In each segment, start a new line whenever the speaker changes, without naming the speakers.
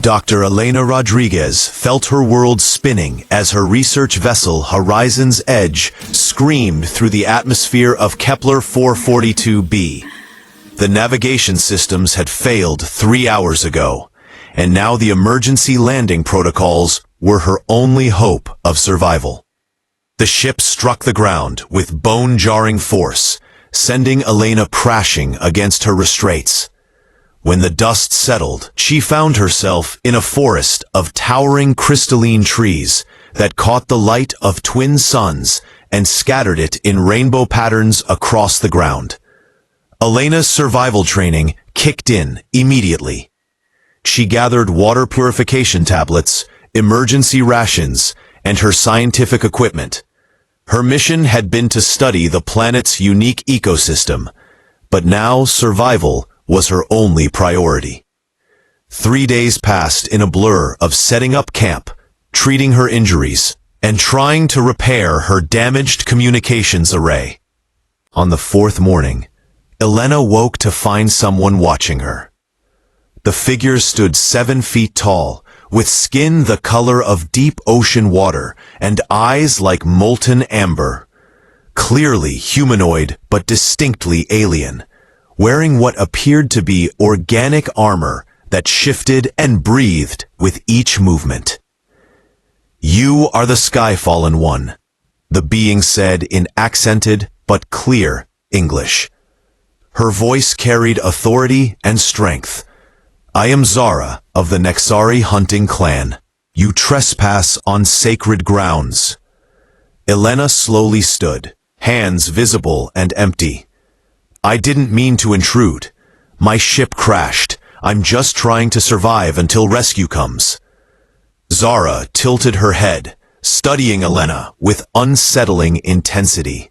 Dr. Elena Rodriguez felt her world spinning as her research vessel Horizon's Edge screamed through the atmosphere of Kepler 442b. The navigation systems had failed 3 hours ago, and now the emergency landing protocols were her only hope of survival. The ship struck the ground with bone-jarring force, sending Elena crashing against her restraints. When the dust settled, she found herself in a forest of towering crystalline trees that caught the light of twin suns and scattered it in rainbow patterns across the ground. Elena's survival training kicked in immediately. She gathered water purification tablets, emergency rations, and her scientific equipment. Her mission had been to study the planet's unique ecosystem, but now survival was her only priority. 3 days passed in a blur of setting up camp, treating her injuries, and trying to repair her damaged communications array. On the 4th morning, Elena woke to find someone watching her. The figure stood 7 feet tall, with skin the color of deep ocean water and eyes like molten amber. Clearly humanoid, but distinctly alien, wearing what appeared to be organic armor that shifted and breathed with each movement. "You are the Skyfallen One," the being said in accented but clear English. Her voice carried authority and strength. "I am Zara of the Nexari hunting clan. You trespass on sacred grounds." Elena slowly stood, hands visible and empty. "I didn't mean to intrude. My ship crashed. I'm just trying to survive until rescue comes." Zara tilted her head, studying Elena with unsettling intensity.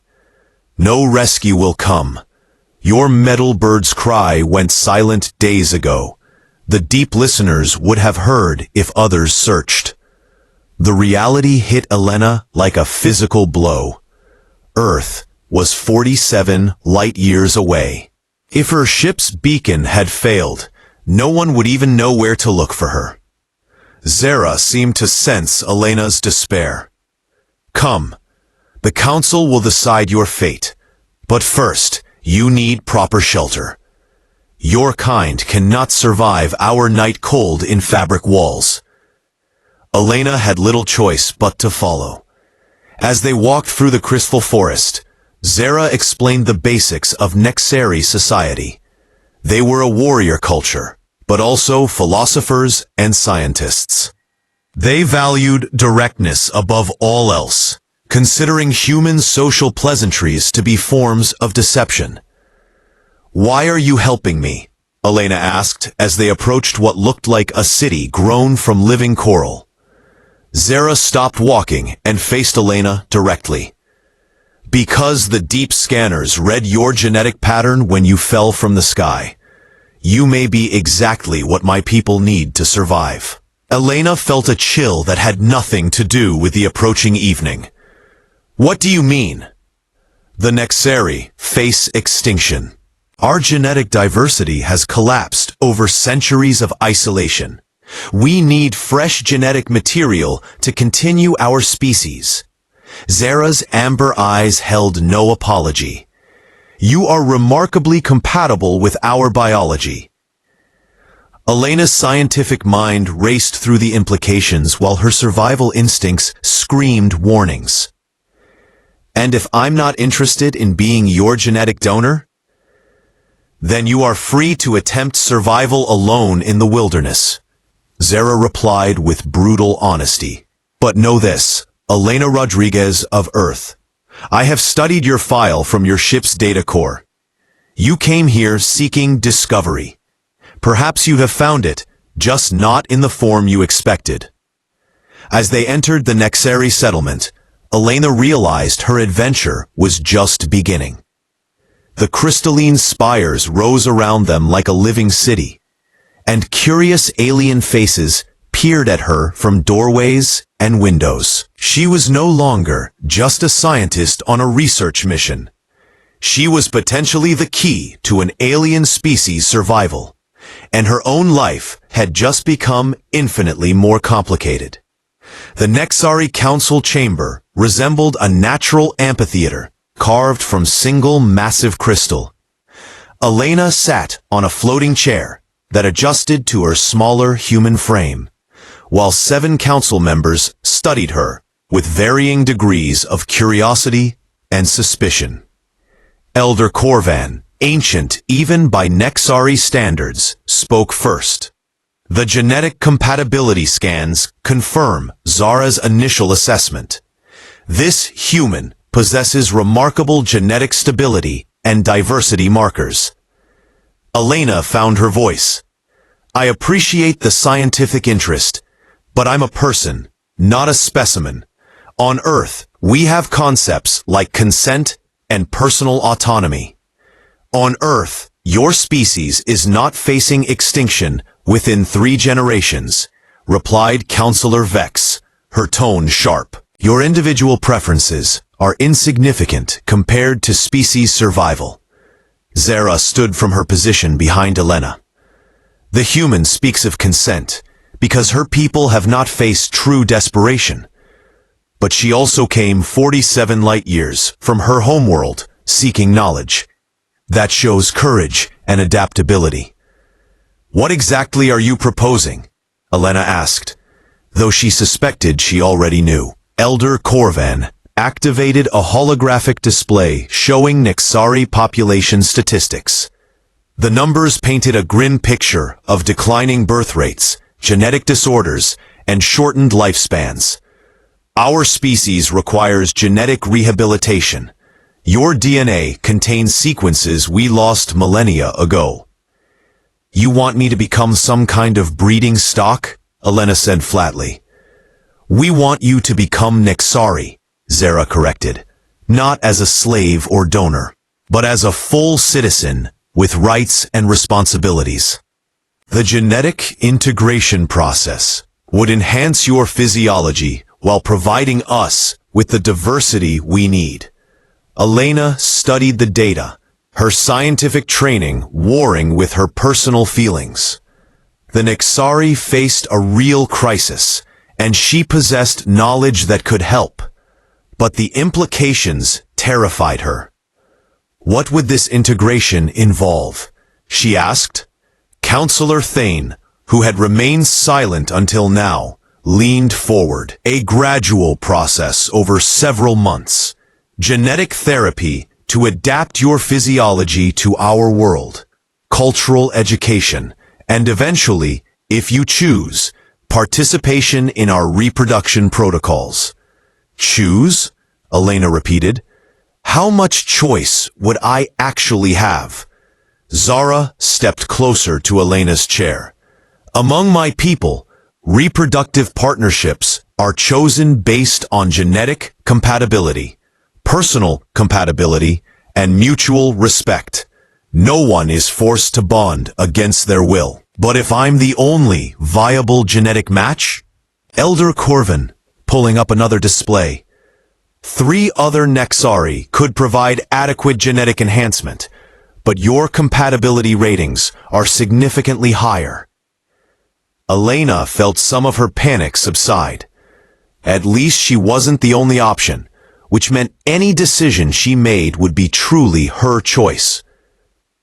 "No rescue will come. Your metal bird's cry went silent days ago. The deep listeners would have heard if others searched." The reality hit Elena like a physical blow. Earth was 47 light-years away. If her ship's beacon had failed, no one would even know where to look for her. Zara seemed to sense Elena's despair. "Come, the Council will decide your fate. But first, you need proper shelter. Your kind cannot survive our night cold in fabric walls." Elena had little choice but to follow. As they walked through the crystal forest, Zara explained the basics of Nexari society. They were a warrior culture, but also philosophers and scientists. They valued directness above all else, considering human social pleasantries to be forms of deception. "Why are you helping me?" Elena asked as they approached what looked like a city grown from living coral. Zara stopped walking and faced Elena directly. "Because the deep scanners read your genetic pattern when you fell from the sky. You may be exactly what my people need to survive." Elena felt a chill that had nothing to do with the approaching evening. "What do you mean?" "The Nexari face extinction. Our genetic diversity has collapsed over centuries of isolation. We need fresh genetic material to continue our species." Zara's amber eyes held no apology. "You are remarkably compatible with our biology." Elena's scientific mind raced through the implications while her survival instincts screamed warnings. "And if I'm not interested in being your genetic donor? Then you are free to attempt survival alone in the wilderness," Zara replied with brutal honesty. "But know this, Elena Rodriguez of Earth. I have studied your file from your ship's data core. You came here seeking discovery. Perhaps you have found it, just not in the form you expected." As they entered the Nexari settlement, Elena realized her adventure was just beginning. The crystalline spires rose around them like a living city, and curious alien faces peered at her from doorways and windows. She was no longer just a scientist on a research mission. She was potentially the key to an alien species' survival, and her own life had just become infinitely more complicated. The Nexari Council chamber resembled a natural amphitheater carved from single massive crystal. Elena sat on a floating chair that adjusted to her smaller human frame, while 7 council members studied her with varying degrees of curiosity and suspicion. Elder Corvan, ancient even by Nexari standards, spoke first. The genetic compatibility scans confirm Zara's initial assessment. This human possesses remarkable genetic stability and diversity markers. Elena found her voice. I appreciate the scientific interest, but I'm a person, not a specimen. On Earth, we have concepts like consent and personal autonomy. On Earth, your species is not facing extinction within 3 generations, replied Counselor Vex, her tone sharp. Your individual preferences are insignificant compared to species survival. Zara stood from her position behind Elena. The human speaks of consent because her people have not faced true desperation. But she also came 47 light years from her homeworld seeking knowledge. That shows courage and adaptability. What exactly are you proposing? Elena asked, though she suspected she already knew. Elder Corvan activated a holographic display showing Nexari population statistics. The numbers painted a grim picture of declining birth rates, genetic disorders, and shortened lifespans. Our species requires genetic rehabilitation. Your DNA contains sequences we lost millennia ago. You want me to become some kind of breeding stock? Elena said flatly. We want you to become Nexari, Zara corrected. Not as a slave or donor, but as a full citizen with rights and responsibilities. The genetic integration process would enhance your physiology while providing us with the diversity we need. Elena studied the data, her scientific training warring with her personal feelings. The Nexari faced a real crisis, and she possessed knowledge that could help. But the implications terrified her. What would this integration involve? She asked. Counselor Thane, who had remained silent until now, leaned forward. A gradual process over several months. Genetic therapy to adapt your physiology to our world. Cultural education. And eventually, if you choose, participation in our reproduction protocols. Choose? Elena repeated. How much choice would I actually have? Zara stepped closer to Elena's chair. Among my people, reproductive partnerships are chosen based on genetic compatibility, personal compatibility, and mutual respect. No one is forced to bond against their will. But if I'm the only viable genetic match? Elder Corvan, pulling up another display. 3 other Nexari could provide adequate genetic enhancement, but your compatibility ratings are significantly higher. Elena felt some of her panic subside. At least she wasn't the only option, which meant any decision she made would be truly her choice.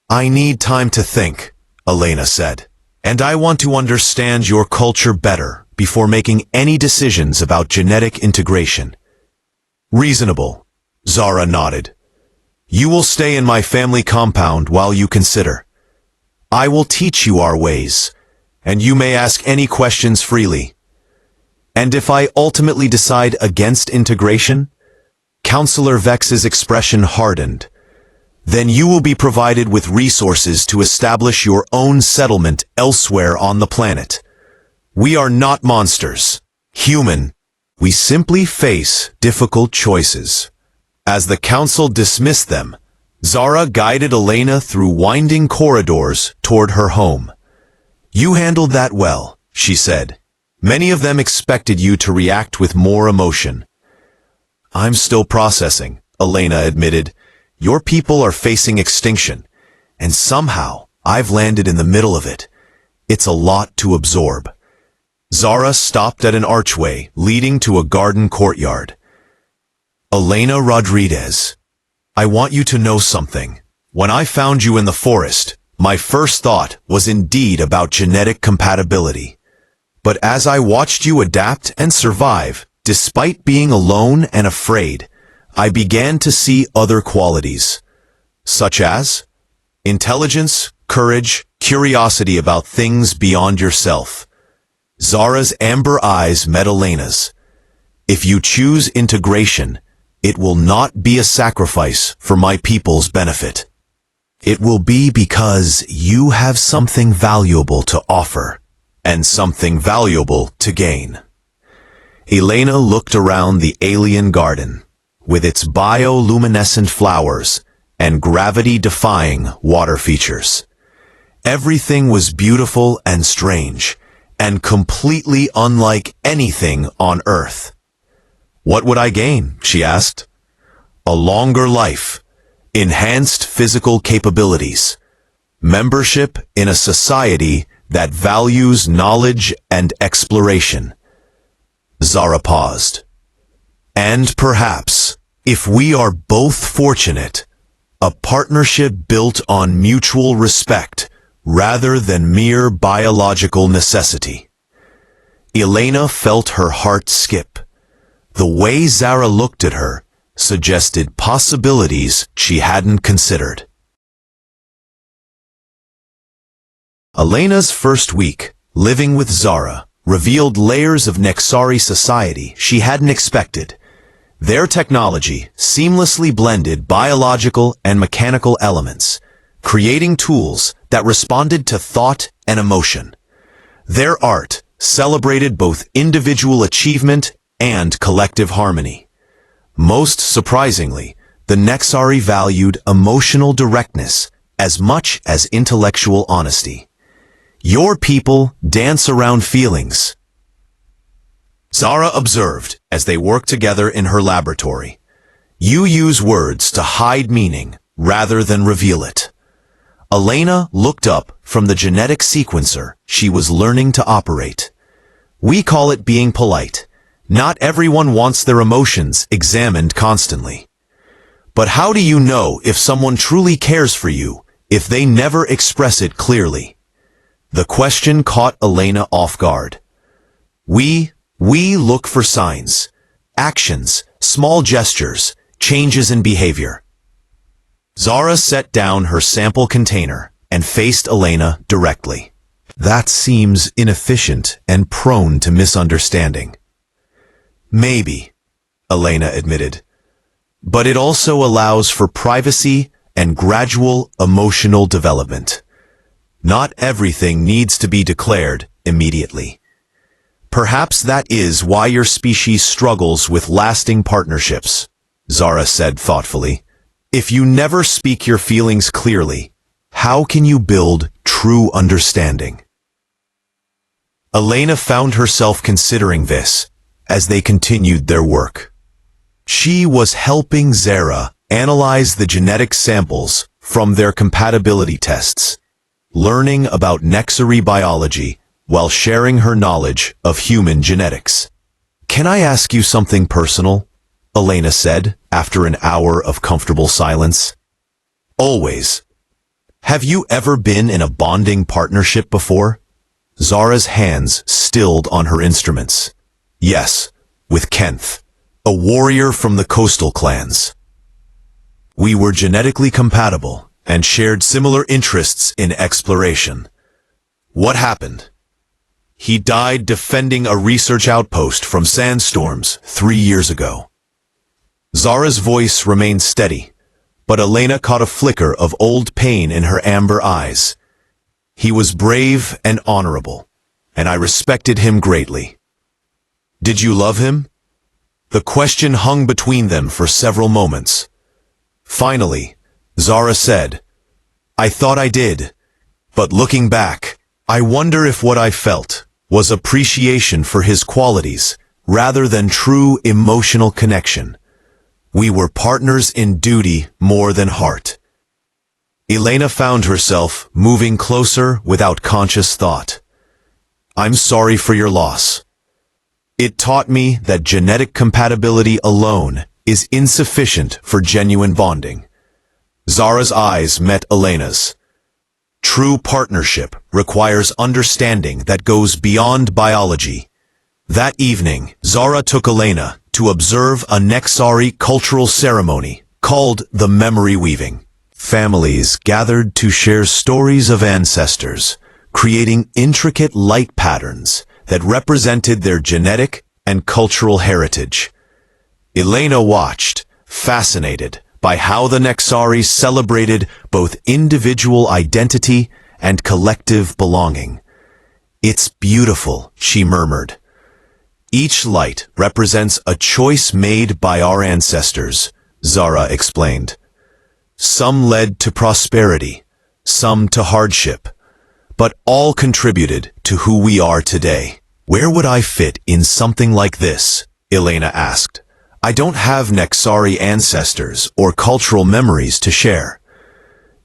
I need time to think, Elena said, and I want to understand your culture better before making any decisions about genetic integration. Reasonable, Zara nodded. You will stay in my family compound while you consider. I will teach you our ways, and you may ask any questions freely. And if I ultimately decide against integration, Counselor Vex's expression hardened. Then you will be provided with resources to establish your own settlement elsewhere on the planet. We are not monsters. Human. We simply face difficult choices. As the council dismissed them, Zara guided Elena through winding corridors toward her home. You handled that well, she said. Many of them expected you to react with more emotion. I'm still processing, Elena admitted. Your people are facing extinction, and somehow I've landed in the middle of it. It's a lot to absorb. Zara stopped at an archway leading to a garden courtyard. Elena Rodriguez, I want you to know something. When I found you in the forest, my first thought was indeed about genetic compatibility. But as I watched you adapt and survive, despite being alone and afraid, I began to see other qualities, such as intelligence, courage, curiosity about things beyond yourself. Zara's amber eyes met Elena's. If you choose integration, it will not be a sacrifice for my people's benefit. It will be because you have something valuable to offer, and something valuable to gain. Elena looked around the alien garden, with its bioluminescent flowers and gravity-defying water features. Everything was beautiful and strange, and completely unlike anything on Earth. What would I gain? She asked. A longer life, enhanced physical capabilities, membership in a society that values knowledge and exploration. Zara paused. And perhaps, if we are both fortunate, a partnership built on mutual respect rather than mere biological necessity. Elena felt her heart skip. The way Zara looked at her suggested possibilities she hadn't considered. Elena's first week, living with Zara, revealed layers of Nexari society she hadn't expected. Their technology seamlessly blended biological and mechanical elements, creating tools that responded to thought and emotion. Their art celebrated both individual achievement and collective harmony. Most surprisingly, the Nexari valued emotional directness as much as intellectual honesty. Your people dance around feelings, Zara observed as they worked together in her laboratory. You use words to hide meaning rather than reveal it. Elena looked up from the genetic sequencer she was learning to operate. We call it being polite. Not everyone wants their emotions examined constantly. But how do you know if someone truly cares for you if they never express it clearly? The question caught Elena off guard. We look for signs, actions, small gestures, changes in behavior. Zara set down her sample container and faced Elena directly. That seems inefficient and prone to misunderstanding. Maybe, Elena admitted. But it also allows for privacy and gradual emotional development. Not everything needs to be declared immediately. Perhaps that is why your species struggles with lasting partnerships, Zara said thoughtfully. If you never speak your feelings clearly, how can you build true understanding? Elena found herself considering this as they continued their work. She was helping Zara analyze the genetic samples from their compatibility tests, learning about Nexari biology while sharing her knowledge of human genetics. Can I ask you something personal? Elena said after an hour of comfortable silence. Always. Have you ever been in a bonding partnership before? Zara's hands stilled on her instruments. Yes, with Kenth, a warrior from the coastal clans. We were genetically compatible and shared similar interests in exploration. What happened? He died defending a research outpost from sandstorms 3 years ago. Zara's voice remained steady, but Elena caught a flicker of old pain in her amber eyes. He was brave and honorable, and I respected him greatly. Did you love him? The question hung between them for several moments. Finally, Zara said, I thought I did, but looking back, I wonder if what I felt was appreciation for his qualities rather than true emotional connection. We were partners in duty more than heart. Elena found herself moving closer without conscious thought. I'm sorry for your loss. It taught me that genetic compatibility alone is insufficient for genuine bonding. Zara's eyes met Elena's. True partnership requires understanding that goes beyond biology. That evening, Zara took Elena to observe a Nexari cultural ceremony called the memory weaving. Families gathered to share stories of ancestors, creating intricate light patterns that represented their genetic and cultural heritage. Elena watched, fascinated by how the Nexari celebrated both individual identity and collective belonging. It's beautiful, she murmured. Each light represents a choice made by our ancestors, Zara explained. Some led to prosperity, some to hardship, but all contributed to who we are today. Where would I fit in something like this? Elena asked. I don't have Nexari ancestors or cultural memories to share.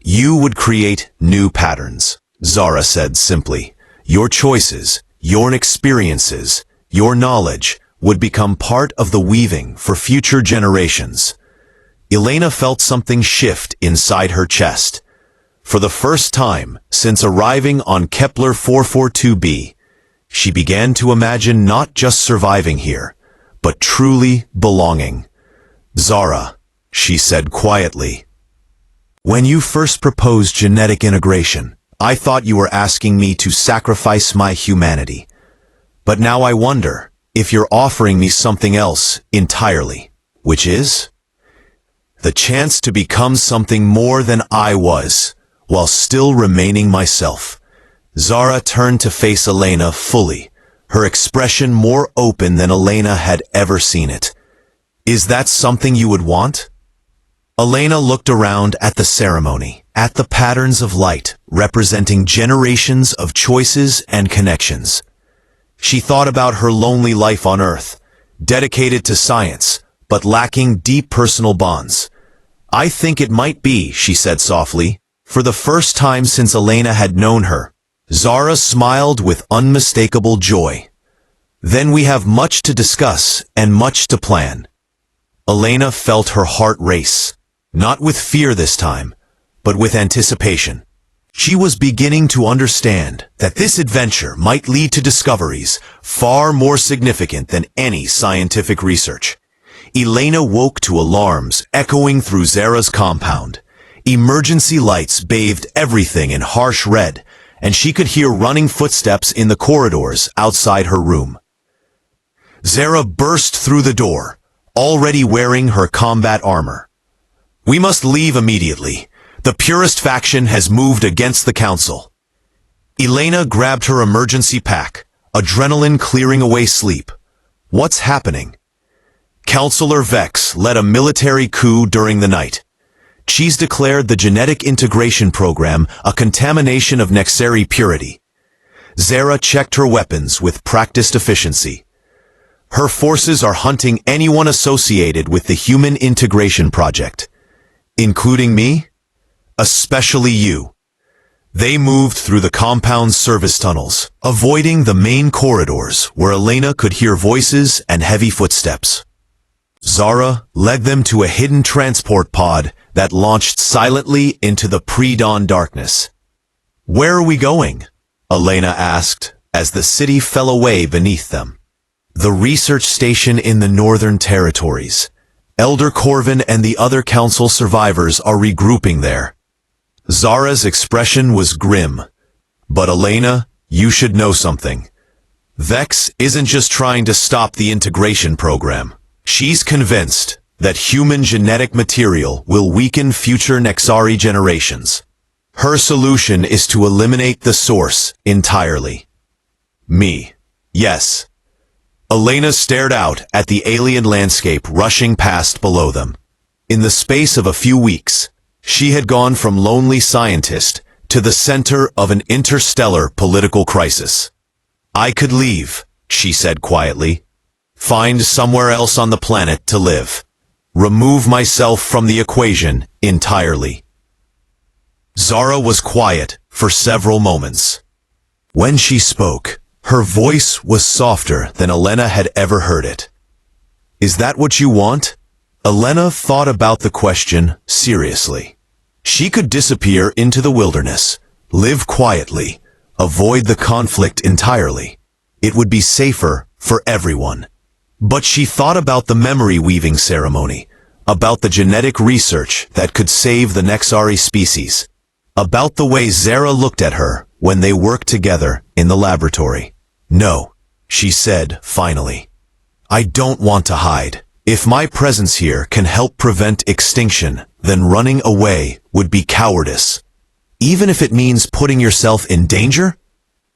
You would create new patterns, Zara said simply. Your choices, your experiences, your knowledge would become part of the weaving for future generations. Elena felt something shift inside her chest. For the first time since arriving on Kepler 442b, she began to imagine not just surviving here, but truly belonging. Zara, she said quietly, when you first proposed genetic integration, I thought you were asking me to sacrifice my humanity. But now I wonder if you're offering me something else entirely, which is the chance to become something more than I was, while still remaining myself. Zara turned to face Elena fully, her expression more open than Elena had ever seen it. Is that something you would want? Elena looked around at the ceremony, at the patterns of light representing generations of choices and connections. She thought about her lonely life on Earth, dedicated to science, but lacking deep personal bonds. I think it might be, she said softly, for the first time since Elena had known her. Zara smiled with unmistakable joy. Then we have much to discuss and much to plan. Elena felt her heart race, not with fear this time, but with anticipation. She was beginning to understand that this adventure might lead to discoveries far more significant than any scientific research. Elena woke to alarms echoing through Zara's compound. Emergency lights bathed everything in harsh red, and she could hear running footsteps in the corridors outside her room. Zara burst through the door, already wearing her combat armor. We must leave immediately. The Purist faction has moved against the Council. Elena grabbed her emergency pack, adrenaline clearing away sleep. What's happening? Councillor Vex led a military coup during the night. She's declared the genetic integration program a contamination of Nexari purity. Zara checked her weapons with practiced efficiency. Her forces are hunting anyone associated with the human integration project, including me, especially you. They moved through the compound's service tunnels, avoiding the main corridors where Elena could hear voices and heavy footsteps. Zara led them to a hidden transport pod that launched silently into the pre-dawn darkness. Where are we going? Elena asked as the city fell away beneath them. The research station in the Northern Territories. Elder Corvin and the other council survivors are regrouping there. Zara's expression was grim. But Elena, you should know something. Vex isn't just trying to stop the integration program. She's convinced that human genetic material will weaken future Nexari generations. Her solution is to eliminate the source entirely. Me. Yes. Elena stared out at the alien landscape rushing past below them. In the space of a few weeks, she had gone from lonely scientist to the center of an interstellar political crisis. I could leave, she said quietly. Find somewhere else on the planet to live. Remove myself from the equation entirely. Zara was quiet for several moments. When she spoke, her voice was softer than Elena had ever heard it. Is that what you want? Elena thought about the question seriously. She could disappear into the wilderness, live quietly, avoid the conflict entirely. It would be safer for everyone. But she thought about the memory weaving ceremony, about the genetic research that could save the Nexari species, about the way Zara looked at her when they worked together in the laboratory. No, she said finally. I don't want to hide. If my presence here can help prevent extinction, then running away would be cowardice. Even if it means putting yourself in danger?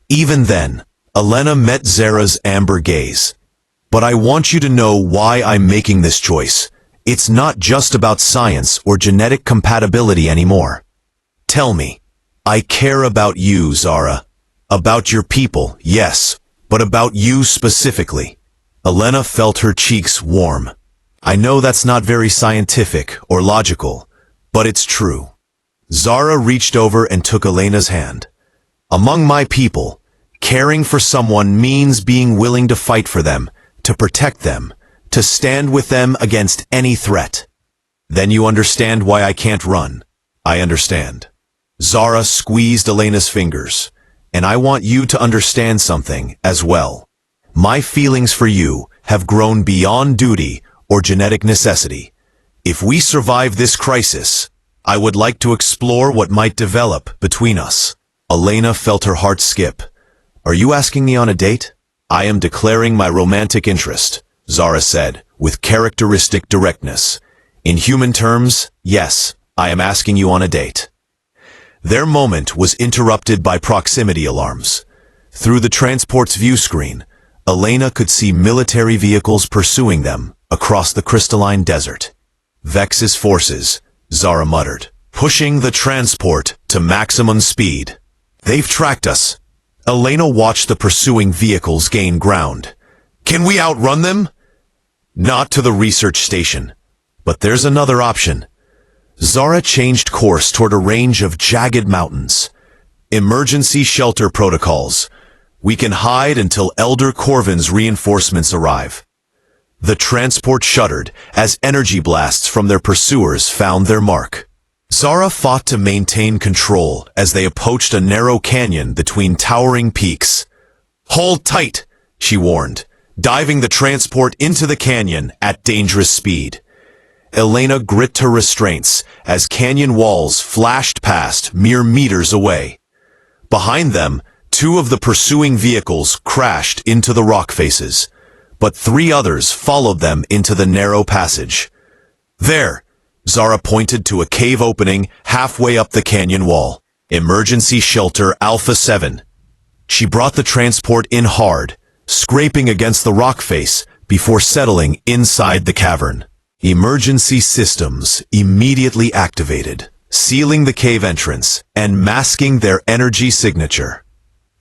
Even then, Elena met Zara's amber gaze. But I want you to know why I'm making this choice. It's not just about science or genetic compatibility anymore. Tell me, I care about you, Zara. About your people, yes, but about you specifically. Elena felt her cheeks warm. I know that's not very scientific or logical, but it's true. Zara reached over and took Elena's hand. Among my people, caring for someone means being willing to fight for them, to protect them, to stand with them against any threat. Then you understand why I can't run. I understand. Zara squeezed Elena's fingers, and I want you to understand something as well. My feelings for you have grown beyond duty or genetic necessity. If we survive this crisis, I would like to explore what might develop between us. Elena felt her heart skip. Are you asking me on a date? I am declaring my romantic interest, Zara said, with characteristic directness. In human terms, yes, I am asking you on a date. Their moment was interrupted by proximity alarms. Through the transport's view screen, Elena could see military vehicles pursuing them across the crystalline desert. Vex's forces, Zara muttered, pushing the transport to maximum speed. They've tracked us. Elena watched the pursuing vehicles gain ground. Can we outrun them? Not to the research station. But there's another option. Zara changed course toward a range of jagged mountains. Emergency shelter protocols. We can hide until Elder Corvin's reinforcements arrive. The transport shuddered as energy blasts from their pursuers found their mark. Zara fought to maintain control as they approached a narrow canyon between towering peaks. Hold tight, she warned, diving the transport into the canyon at dangerous speed. Elena gripped her restraints as canyon walls flashed past mere meters away. Behind them, two of the pursuing vehicles crashed into the rock faces, but three others followed them into the narrow passage. There, Zara pointed to a cave opening halfway up the canyon wall. Emergency shelter Alpha 7. She brought the transport in hard, scraping against the rock face before settling inside the cavern. Emergency systems immediately activated, sealing the cave entrance and masking their energy signature.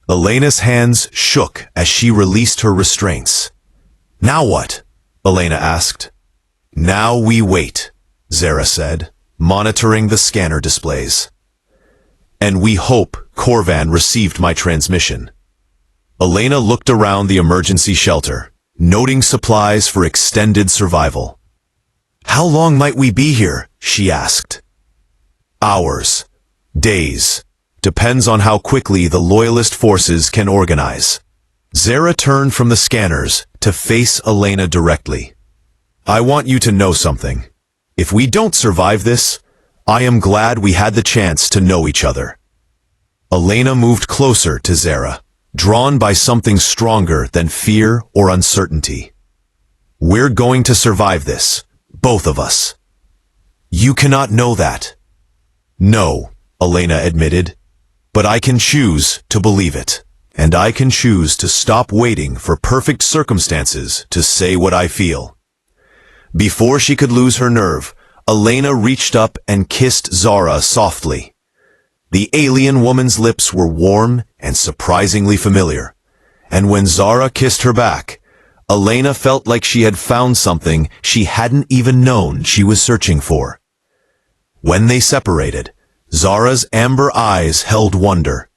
Elena's hands shook as she released her restraints. Now what? Elena asked. Now we wait, Zara said, monitoring the scanner displays. And we hope Corvan received my transmission. Elena looked around the emergency shelter, noting supplies for extended survival. How long might we be here? She asked. Hours. Days. Depends on how quickly the Loyalist forces can organize. Zara turned from the scanners to face Elena directly. I want you to know something. If we don't survive this, I am glad we had the chance to know each other. Elena moved closer to Zara, drawn by something stronger than fear or uncertainty. We're going to survive this, both of us. You cannot know that. No, Elena admitted, but I can choose to believe it, and I can choose to stop waiting for perfect circumstances to say what I feel. Before she could lose her nerve, Elena reached up and kissed Zara softly. The alien woman's lips were warm and surprisingly familiar, and when Zara kissed her back, Elena felt like she had found something she hadn't even known she was searching for. When they separated, Zara's amber eyes held wonder.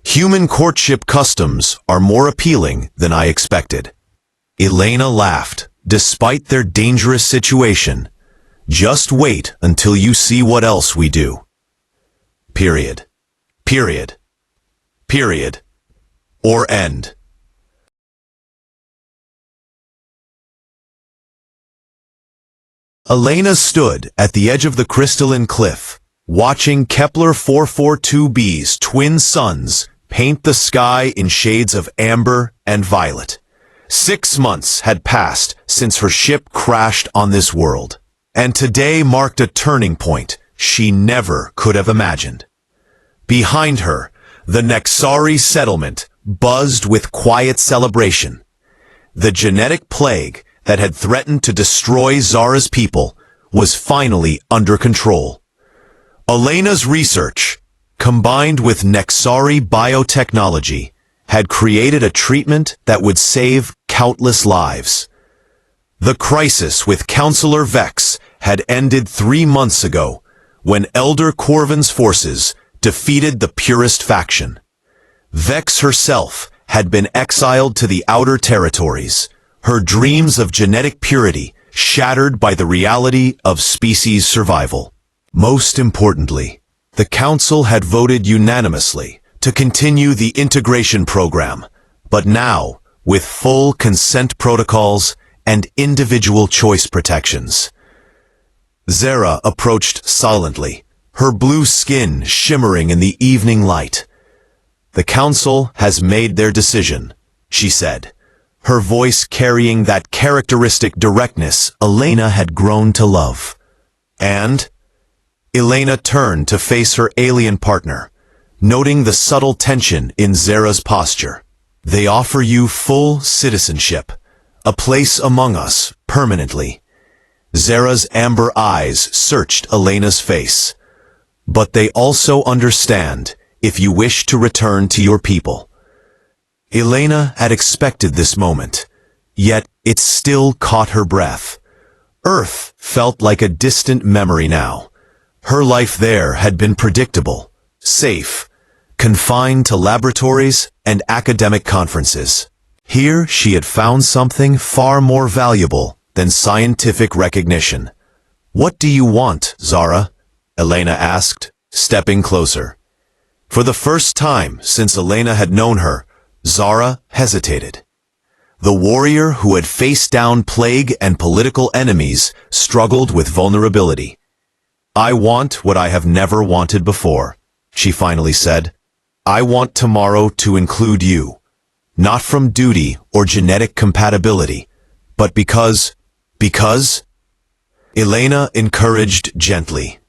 Human courtship customs are more appealing than I expected. Elena laughed. Despite their dangerous situation, just wait until you see what else we do. Period. Period. Period. Or end. Elena stood at the edge of the crystalline cliff, watching Kepler 442b's twin suns paint the sky in shades of amber and violet. 6 months had passed since her ship crashed on this world, and today marked a turning point she never could have imagined. Behind her, the Nexari settlement buzzed with quiet celebration. The genetic plague that had threatened to destroy Zara's people was finally under control. Elena's research, combined with Nexari biotechnology, had created a treatment that would save countless lives. The crisis with Counselor Vex had ended 3 months ago, when Elder Corvin's forces defeated the Purist faction. Vex herself had been exiled to the Outer Territories, her dreams of genetic purity shattered by the reality of species survival. Most importantly, the Council had voted unanimously to continue the integration program, but now, with full consent protocols and individual choice protections. Zara approached silently, her blue skin shimmering in the evening light. "The Council has made their decision," she said, her voice carrying that characteristic directness Elena had grown to love. And Elena turned to face her alien partner, noting the subtle tension in Zara's posture. "They offer you full citizenship, a place among us permanently." Zara's amber eyes searched Elena's face. "But they also understand if you wish to return to your people." Elena had expected this moment, yet it still caught her breath. Earth felt like a distant memory now. Her life there had been predictable, safe, confined to laboratories and academic conferences. Here she had found something far more valuable than scientific recognition. "What do you want, Zara?" Elena asked, stepping closer. For the first time since Elena had known her, Zara hesitated. The warrior who had faced down plague and political enemies struggled with vulnerability. "I want what I have never wanted before," she finally said. "I want tomorrow to include you, not from duty or genetic compatibility, but because..." Elena encouraged gently.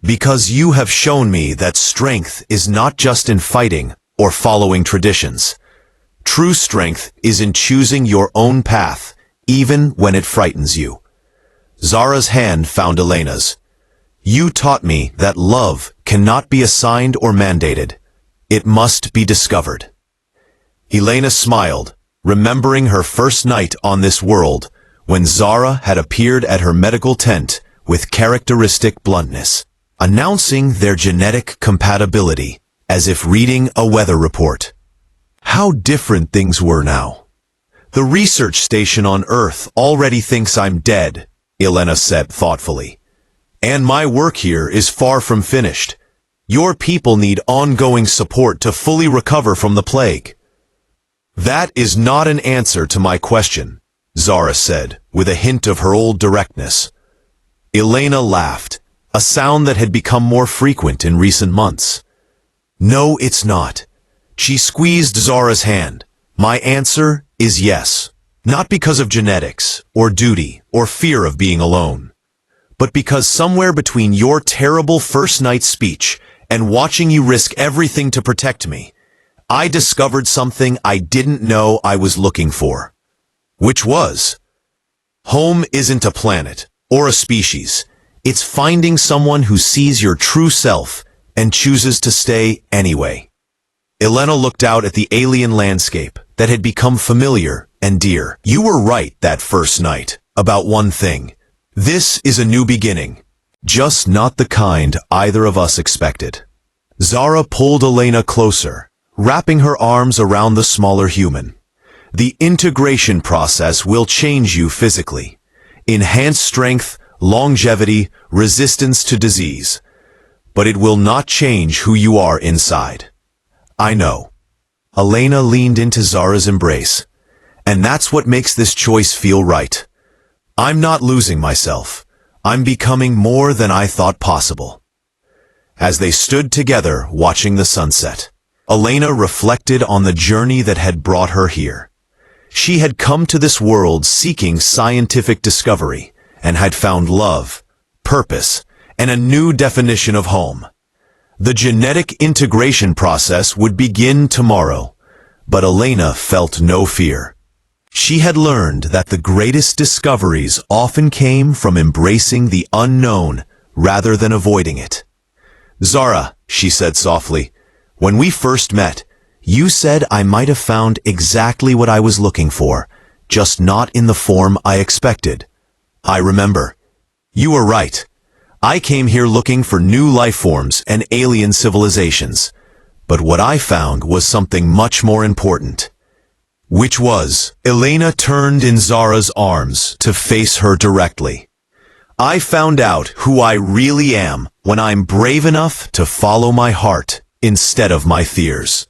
"Because you have shown me that strength is not just in fighting or following traditions. True strength is in choosing your own path, even when it frightens you." Zara's hand found Elena's. "You taught me that love cannot be assigned or mandated. It must be discovered." Elena smiled, remembering her first night on this world, when Zara had appeared at her medical tent with characteristic bluntness, announcing their genetic compatibility, as if reading a weather report. How different things were now. "The research station on Earth already thinks I'm dead," Elena said thoughtfully. "And my work here is far from finished. Your people need ongoing support to fully recover from the plague." "That is not an answer to my question," Zara said, with a hint of her old directness. Elena laughed, a sound that had become more frequent in recent months. "No, it's not." She squeezed Zara's hand. "My answer is yes. Not because of genetics, or duty, or fear of being alone, but because somewhere between your terrible first night speech and watching you risk everything to protect me, I discovered something I didn't know I was looking for. Which was, home isn't a planet or a species. It's finding someone who sees your true self and chooses to stay anyway." Elena looked out at the alien landscape that had become familiar and dear. "You were right that first night about one thing. This is a new beginning. just not the kind either of us expected. Zara pulled Elena closer, wrapping her arms around the smaller human. The integration process will change you physically. Enhance strength, longevity, resistance to disease. But it will not change who you are inside. I know. Elena leaned into Zara's embrace. And that's what makes this choice feel right. I'm not losing myself. I'm becoming more than I thought possible. As they stood together watching the sunset, Elena reflected on the journey that had brought her here. She had come to this world seeking scientific discovery and had found love, purpose, and a new definition of home. The genetic integration process would begin tomorrow, but Elena felt no fear. She had learned that the greatest discoveries often came from embracing the unknown rather than avoiding it. Zara, she said softly, when we first met, you said I might have found exactly what I was looking for, just not in the form I expected. I remember. You were right. I came here looking for new life forms and alien civilizations. But what I found was something much more important. Which was, Elena turned in Zara's arms to face her directly. I found out who I really am when I'm brave enough to follow my heart instead of my fears.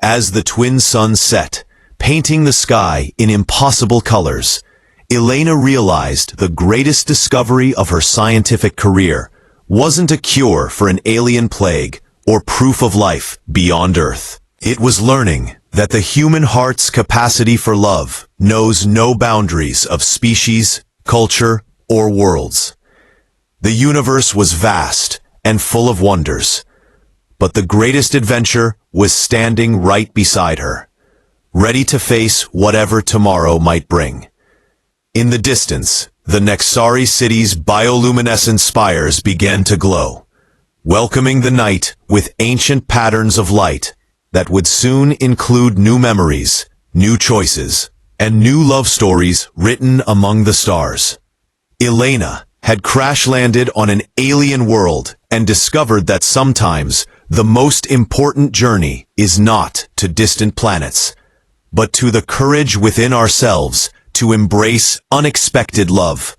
As the twin suns set, painting the sky in impossible colors, Elena realized the greatest discovery of her scientific career wasn't a cure for an alien plague or proof of life beyond Earth. It was learning that the human heart's capacity for love knows no boundaries of species, culture, or worlds. The universe was vast and full of wonders, but the greatest adventure was standing right beside her, ready to face whatever tomorrow might bring. In the distance, the Nexari city's bioluminescent spires began to glow, welcoming the night with ancient patterns of light that would soon include new memories, new choices, and new love stories written among the stars. Elena had crash-landed on an alien world and discovered that sometimes the most important journey is not to distant planets, but to the courage within ourselves to embrace unexpected love.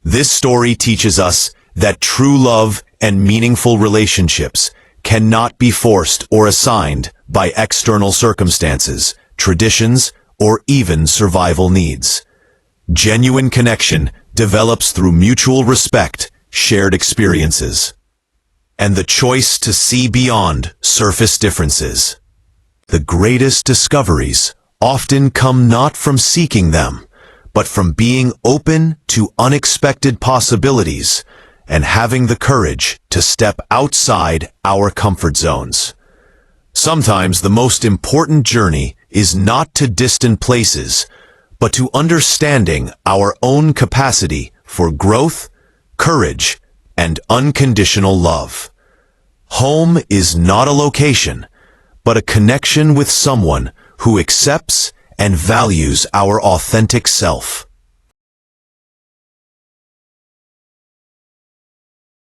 This story teaches us that true love and meaningful relationships cannot be forced or assigned by external circumstances, traditions, or even survival needs. Genuine connection develops through mutual respect, shared experiences, and the choice to see beyond surface differences. The greatest discoveries often come not from seeking them, but from being open to unexpected possibilities and having the courage to step outside our comfort zones. Sometimes the most important journey is not to distant places, but to understanding our own capacity for growth, courage, and unconditional love. Home is not a location, but a connection with someone who accepts and values our authentic self.